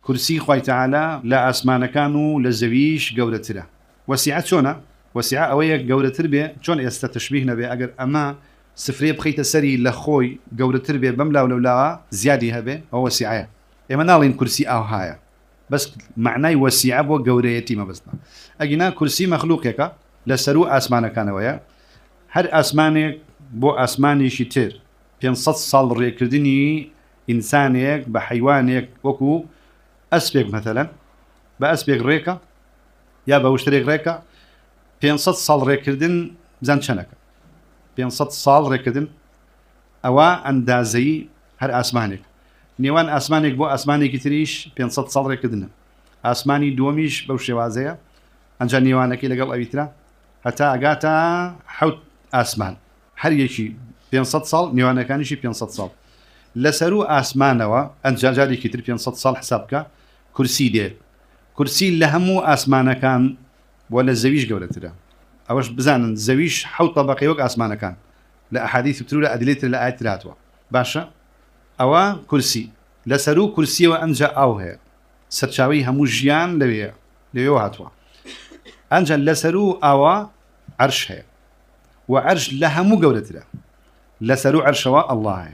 كرسي خوي تعالى لا أسمان كانوا لزويش جورة ترى وسعة شونا وسعة أوية جورة تربية شون يستتشبهنا بأجر أما سفرية بخيت سري لخوي جورة تربية بملا ولا زيادة هبه أو وسعة إما نالين كرسي أو هاي بس معناه وسعة بو جوريتي ما بسنا أجينا كرسي مخلوق يكا لسرو أسمان كان ويا هر أسمانك بو أسماني شتير بينصت صال ريكردني إنسانك بحيوانك وكو أسبق مثلا بأسبق ريكا يا بوشتريك ريكا بينصت صال ريكردن زان شنك بينصت صال ريكردن أوا أندازي هر أسمانك نيوان أسمانك بو أسماني كتريش بينصت صال ريكردن أسماني دوميش بوشي وازيا أنجا نيوانك لقل أبيترا حتى أقاتا حوت أسمان هر يشي بينصت صال نيوانا كانشي بينصت صال لسرو أسمانوا أنجا جاري كتر بينصت صال حسابك كرسي دير كرسي لهمو أسمانا كان ولا الزويش قولتنا أوش بزانا الزويش حوت طبقي وق أسمانا كان لا أحاديث بترولا أدليت لا آيات راتوا باشا أوا كرسي لسرو كرسي وأنجا أوها ستشاوي همو جيان لبيو هاتوا أنجا لسرو أوا عرش هي وعرش لهمو قولتنا لسرو عرشوا الله هي